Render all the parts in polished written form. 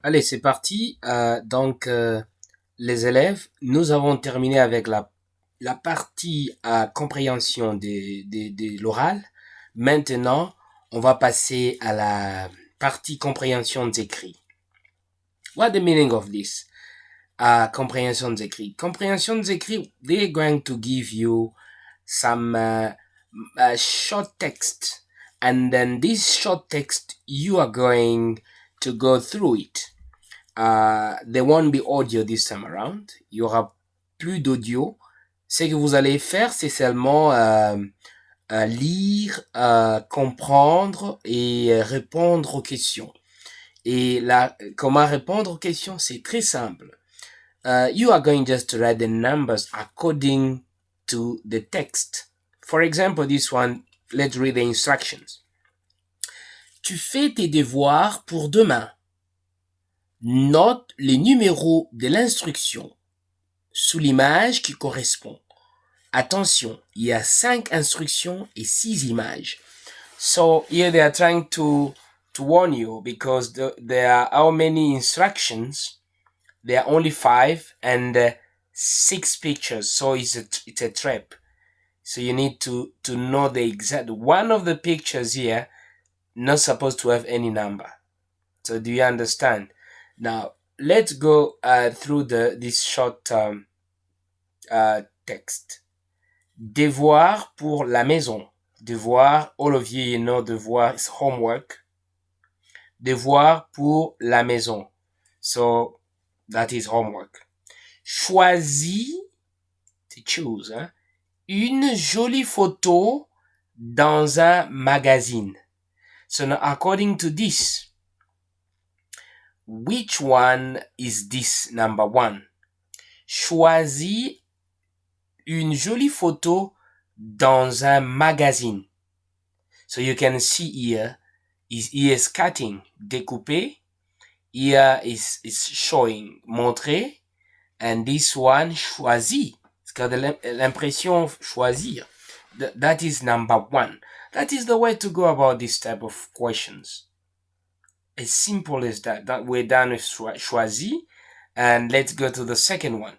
Allez, c'est parti. Les élèves, nous avons terminé avec la partie compréhension de l'oral. Maintenant, on va passer à la partie compréhension des écrits. What the meaning of this? Comprehension des écrits. Comprehension des écrits, they're going to give you some short text. And then this short text, you are going to go through it. There won't be audio this time around. Il y aura plus d'audio. Ce que vous allez faire, c'est seulement lire, comprendre et répondre aux questions. Et là, comment répondre aux questions? C'est très simple. You are going just to write the numbers according to the text. For example, this one, let's read the instructions. Tu fais tes devoirs pour demain. Note les numéros de l'instruction sous l'image qui correspond. Attention, il y a 5 instructions et 6 images. So here they are trying to warn you because there are how many instructions? There are only 5 and 6 pictures. So it's a trap. So you need to know the exact one of the pictures here not supposed to have any number. So do you understand? Now let's go through this short text. Devoir pour la maison. Devoir, all of you know devoir is homework. Devoir pour la maison. So that is homework. Choisis, to choose, hein, une jolie photo dans un magazine. So now according to this, which one is this number one? Choisis une jolie photo dans un magazine. So you can see here is cutting, découpé. Here is showing, montrer. And this one, choisi. It's got l'impression choisir. That is number one. That is the way to go about this type of questions. As simple as that. That we're done with choisi. And let's go to the second one.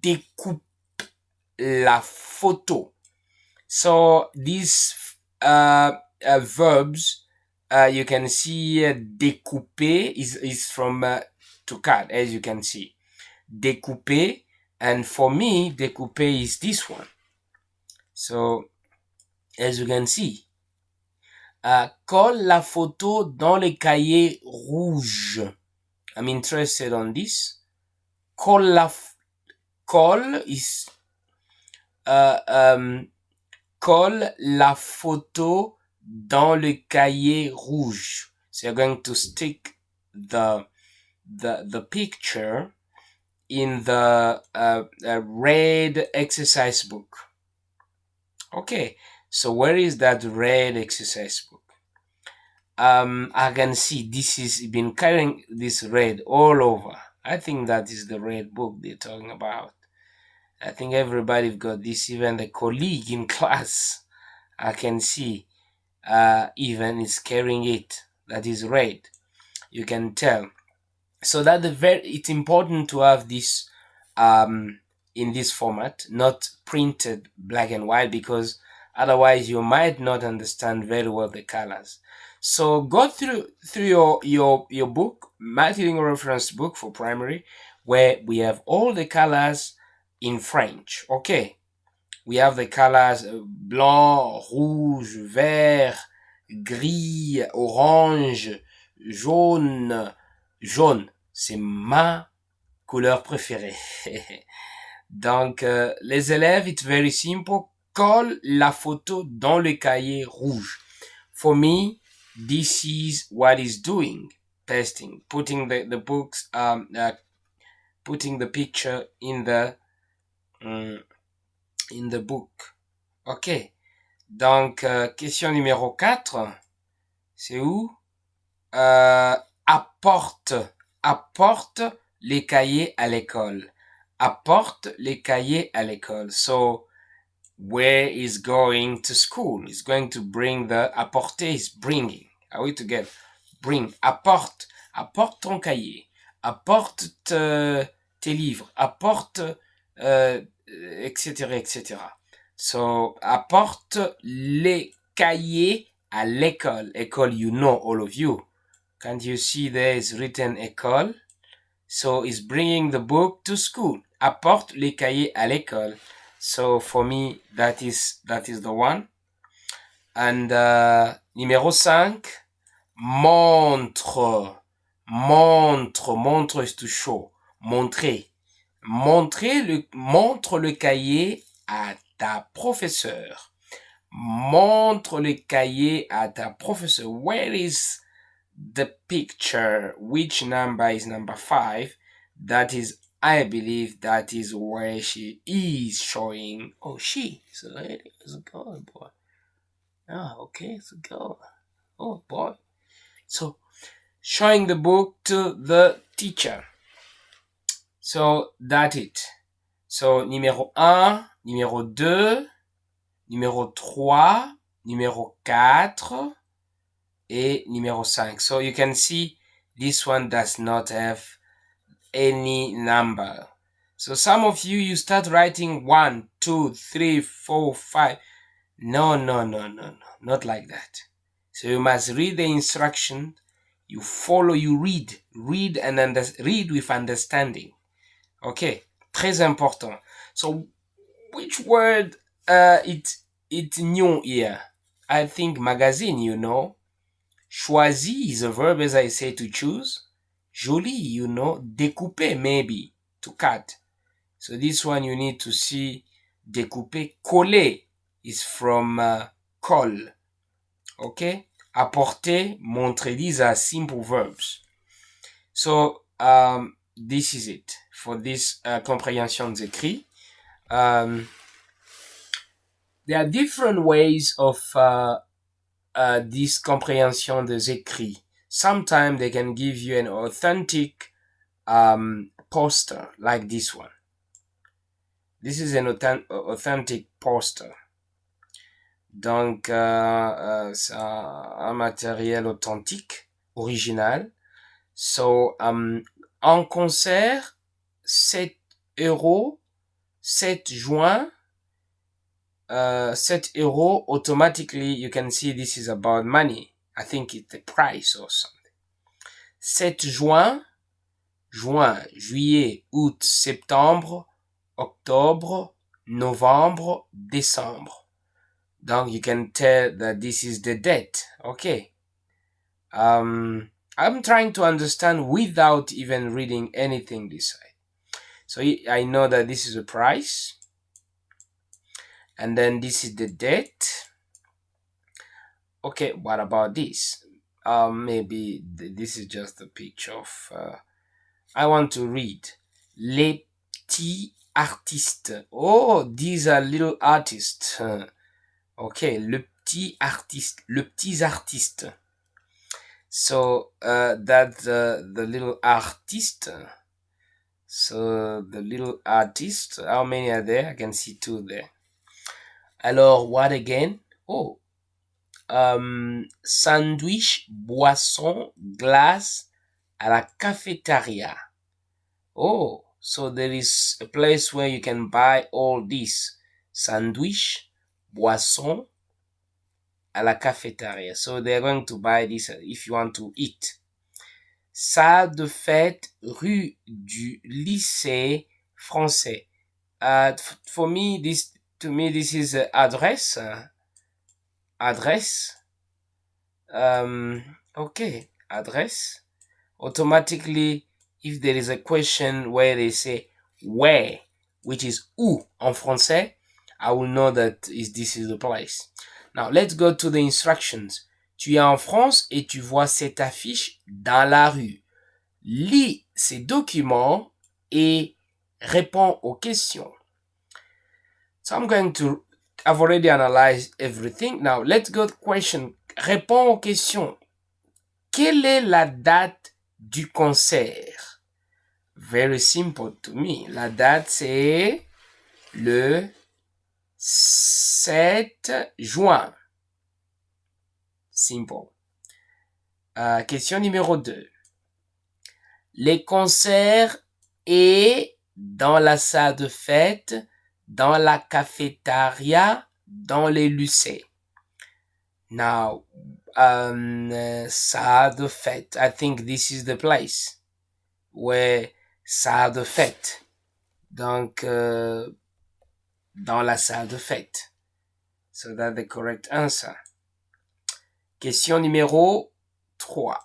Découpe la photo. So these verbs, you can see découper is from to cut, as you can see. Découper, and for me, découper is this one. So, as you can see, colle la photo dans le cahier rouge. I'm interested on this. Colle is colle la photo dans le cahier rouge. So you're going to stick the picture in the red exercise book. Okay, so where is that red exercise book? I can see this is been carrying this red all over. I think that is the red book they're talking about. I think everybody got this, even the colleague in class. I can see even is carrying it. That is red. You can tell. So that it's important to have this in this format, not printed black and white, because otherwise you might not understand very well the colors. So go through your book, multilingual reference book for primary, where we have all the colors in French. Okay, we have the colors blanc, rouge, vert, gris, orange, jaune. Jaune, c'est ma couleur préférée. Donc, les élèves, it's very simple. Colle la photo dans le cahier rouge. For me, this is what is doing. Pasting, putting the books, putting the picture in the book. Ok. Donc, question numéro 4. C'est où? Apporte les cahiers à l'école. Apporte les cahiers à l'école. So, where is going to school? Is going to bring the apporter is bringing. Are we together? Bring. Apporte. apporte ton cahier, apporte tes livres, apporte, etc., etc. So, apporte les cahiers à l'école. École, you know, all of you. Can't you see there is written école? So, it's bringing the book to school. Apporte les cahiers à l'école. So, for me, that is the one. And numéro 5, montre. Montre is to show. Montrer. Montre le cahier à ta professeur. Montre le cahier à ta professeur. Where is the picture? Which number is number 5? That is, I believe that is where she is showing. Oh, she is a lady. It's a girl, boy. Ah, okay, it's a girl. Oh, boy. So, showing the book to the teacher. So, that's it. So, numéro 1, numéro 2, numéro 3, numéro 4, et numéro 5. So, you can see this one does not have any number. So, some of you, you start writing 1, 2, 3, 4, 5. No, not like that. So, you must read the instruction, you follow, you read and read with understanding. Okay, très important. So, which word it's new here? I think magazine, you know. Choisi is a verb, as I say, to choose. Joli, you know. Découper, maybe, to cut. So this one you need to see découper. Coller is from colle. Okay? Apporter, montrer. These are simple verbs. So, this is it for this comprehension d'écrit. There are different ways of this comprehension des écrits. Sometimes they can give you an authentic poster like this one. This is an authentic poster. Donc, c'est un matériel authentique, original. So, en concert, 7 euros, 7 juin, 7 euros, automatically you can see this is about money. I think it's the price or something. 7 juin, juillet, août, septembre, octobre, novembre, décembre. Donc you can tell that this is the date. Okay. I'm trying to understand without even reading anything this side. So I know that this is a price. And then this is the date. Okay, what about this? Maybe this is just a picture of... I want to read. Les petits artistes. Oh, these are little artists. Okay, le petit artiste. Le petits artistes. So, that's the little artist. So, the little artist. How many are there? I can see 2 there. Alors, what again? Oh, sandwich, boisson, glace à la cafétéria. Oh, so there is a place where you can buy all this. Sandwich, boisson à la cafétéria. So they're going to buy this if you want to eat. Salle de fête, rue du lycée français. For me, to me, this is adresse. Adresse. Okay, adresse. Automatically, if there is a question where they say where, which is où en français, I will know that this is the place. Now, let's go to the instructions. Tu es en France et tu vois cette affiche dans la rue. Lis ces documents et réponds aux questions. So I've already analyzed everything. Now, let's go to question. Réponds aux questions. Quelle est la date du concert? Very simple to me. La date, c'est le 7 juin. Simple. Question numéro 2. Les concerts et dans la salle de fête, dans la cafétéria, dans les lycées. Now, salle de fête. I think this is the place where salle de fête. Donc, dans la salle de fête. So that's the correct answer. Question numéro 3.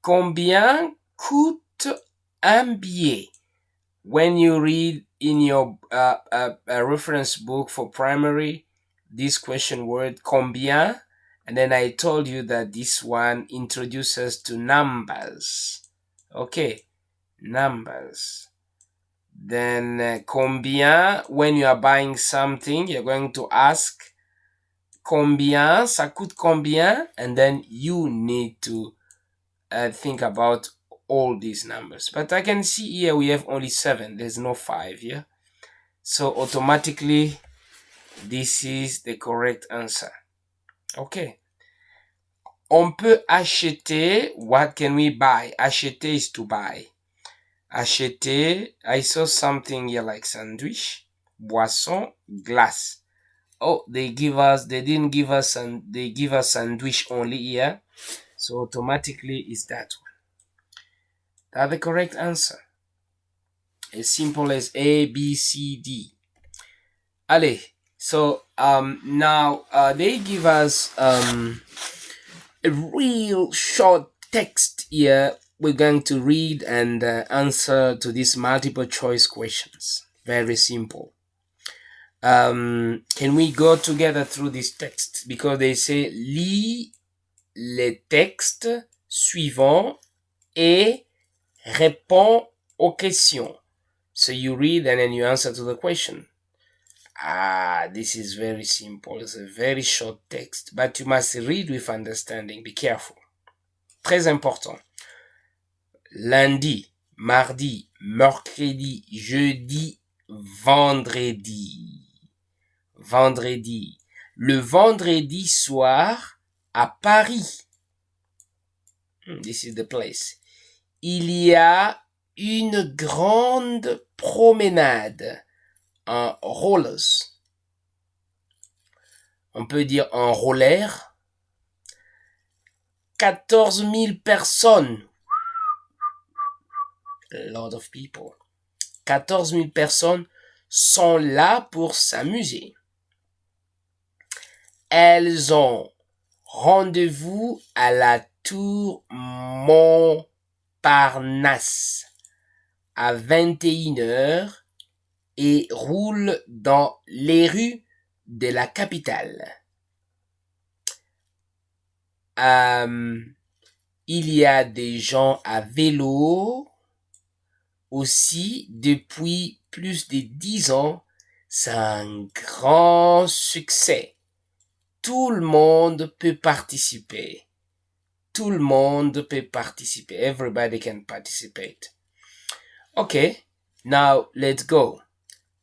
Combien coûte un billet? When you read in your reference book for primary, this question word, combien, and then I told you that this one introduces to numbers. Okay, numbers. Then combien, when you are buying something, you're going to ask combien, ça coûte combien, and then you need to think about all these numbers. But I can see here we have only 7. There's no 5 here. So automatically, this is the correct answer. Okay. On peut acheter. What can we buy? Acheter is to buy. Acheter. I saw something here like sandwich, boisson, glace. Oh, they didn't give us, and they give us sandwich only here. So automatically it's that one. That's the correct answer. As simple as A, B, C, D. Allez, so now they give us a real short text here. We're going to read and answer to these multiple choice questions. Very simple. Can we go together through this text? Because they say, lis les textes suivants et réponds aux questions. So you read and then you answer to the question. This is very simple. It's a very short text, but you must read with understanding. Be careful. Très important. Lundi, mardi, mercredi, jeudi, vendredi. Vendredi. Le vendredi soir à Paris. This is the place. Il y a une grande promenade en rollers. On peut dire en roller. 14 000 personnes. A lot of people. 14 000 personnes sont là pour s'amuser. Elles ont rendez-vous à la tour Montparnasse à 21h et roulent dans les rues de la capitale. Il y a des gens à vélo aussi depuis plus de 10 ans. C'est un grand succès. Tout le monde peut participer. Tout le monde peut participer. Everybody can participate. Okay, now let's go.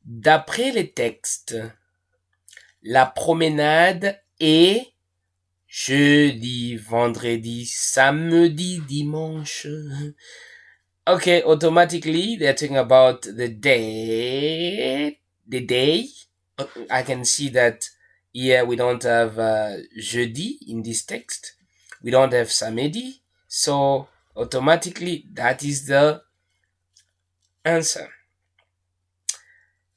D'après les textes, la promenade est jeudi, vendredi, samedi, dimanche. Okay, automatically they're talking about the day. The day. I can see that here we don't have jeudi in this text. We don't have samedi. So automatically that is the answer.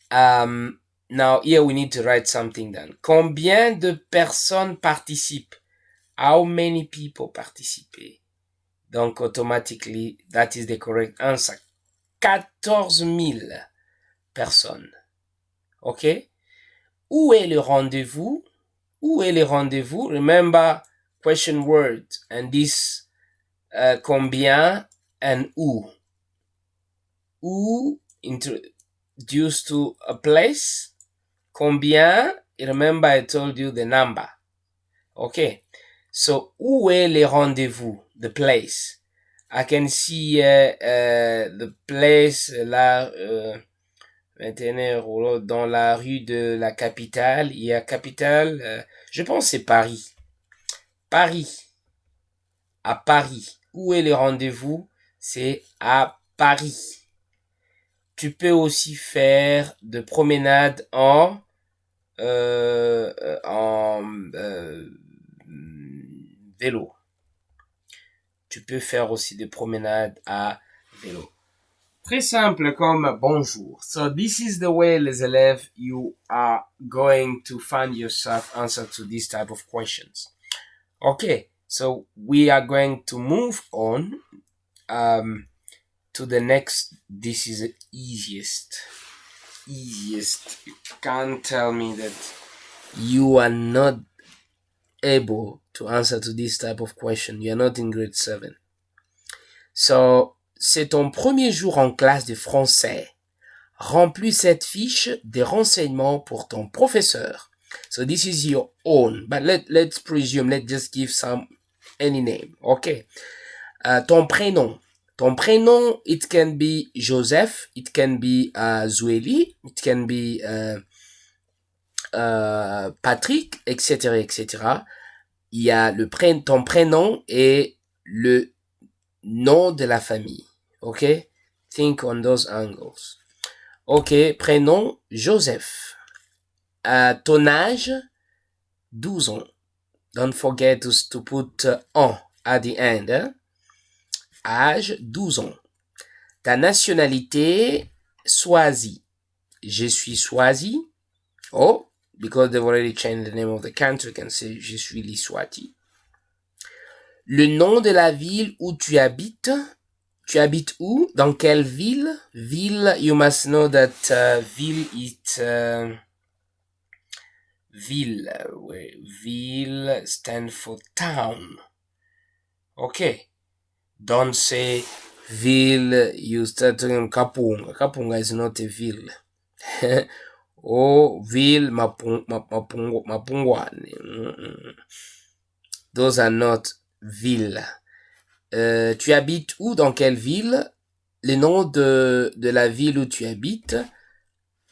Now here we need to write something down. Combien de personnes participent? How many people participent? Donc automatically that is the correct answer. 14 000 personnes. Okay? Où est le rendez-vous? Où est le rendez-vous? Remember question word and this combien and où. Où introduced to a place. Combien, remember I told you the number. Okay, so où est le rendez-vous? The place. I can see the place là, 21h dans la rue de la capitale. Il y a capitale, je pense c'est Paris. Paris. À Paris. où est le rendez-vous? C'est à Paris. Tu peux aussi faire de promenades en vélo. Tu peux faire aussi des promenades à vélo. Très simple comme bonjour. So this is the way, les élèves, you are going to find yourself answer to this type of questions. Okay, so we are going to move on to the next. This is the easiest. You can't tell me that you are not able to answer to this type of question. You are not in grade 7. So, c'est ton premier jour en classe de français. Remplis cette fiche de renseignements pour ton professeur. So this is your own, but let's presume, let's just give any name. Okay. Ton prénom. Ton prénom, it can be Joseph, it can be Zueli, it can be Patrick, etc., etc. Il y a ton prénom et le nom de la famille. Ok? Think on those angles. Ok, prénom Joseph. Ton âge 12 ans. Don't forget to put an at the end. Hein? Âge 12 ans. Ta nationalité Swazi. Je suis Swazi. Oh, because they've already changed the name of the country, you can say je suis l'Iswati. Le nom de la ville où tu habites. Tu habites où? Dans quelle ville? Ville, you must know that ville is ville stand for town. Okay. Don't say ville, you start talking Kapunga. Kapunga is not a ville. Oh, ville, Mapungwane. Those are not villes. Tu habites où? Dans quelle ville? Le nom de la ville où tu habites.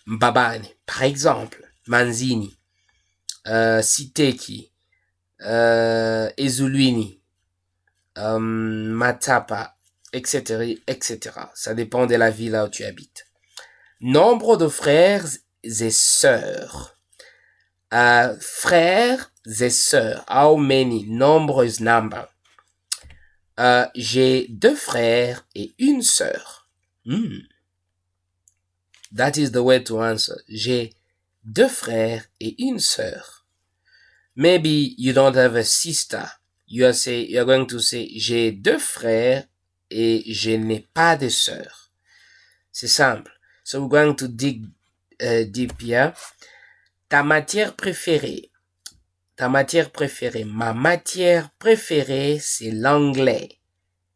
Mbabane, par exemple. Manzini. Siteki. Ezulwini. Matapa. Etc., etc. Ça dépend de la ville où tu habites. Nombre de frères et sœurs. Frères et sœurs. How many? Number is number. J'ai 2 frères et une sœur. That is the way to answer. J'ai 2 frères et une sœur. Maybe you don't have a sister. You are going to say j'ai 2 frères et je n'ai pas de sœur. C'est simple. So we're going to dig deep here. Ta matière préférée. Ta matière préférée. Ma matière préférée, c'est l'anglais.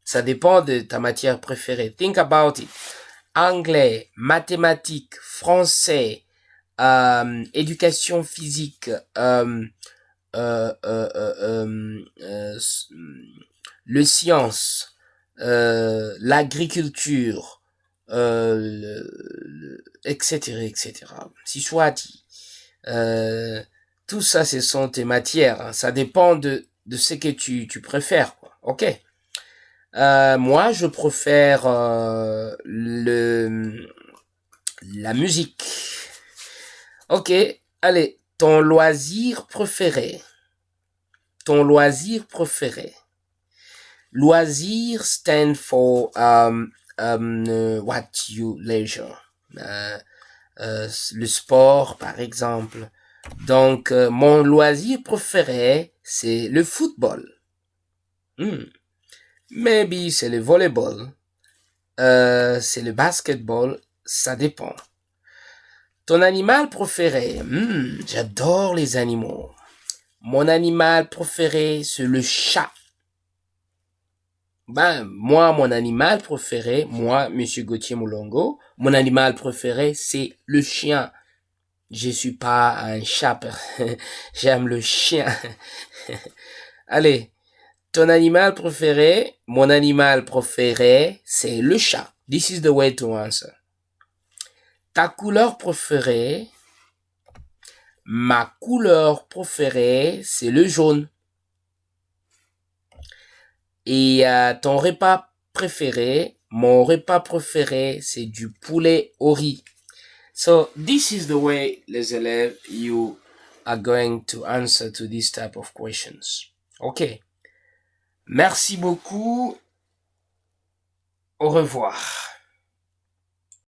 Ça dépend de ta matière préférée. Think about it. Anglais, mathématiques, français, éducation physique, le science, l'agriculture, etc., etc. Si Swati. Tout ça, ce sont tes matières. Hein. Ça dépend de ce que tu préfères. Quoi. Ok. Moi, je préfère la musique. Ok. Allez, ton loisir préféré. Ton loisir préféré. Loisir stand for what you leisure. Le sport, par exemple. Donc, mon loisir préféré, c'est le football. Maybe c'est le volleyball. C'est le basketball. Ça dépend. Ton animal préféré. J'adore les animaux. Mon animal préféré, c'est le chat. Moi, mon animal préféré, Monsieur Gauthier Moulongo, mon animal préféré, c'est le chien. Je suis pas un chat. J'aime le chien. Allez. Ton animal préféré, mon animal préféré, c'est le chat. This is the way to answer. Ta couleur préférée, ma couleur préférée, c'est le jaune. Et ton repas préféré, mon repas préféré, c'est du poulet au riz. So this is the way, les élèves, you are going to answer to this type of questions. Ok. Merci beaucoup. Au revoir.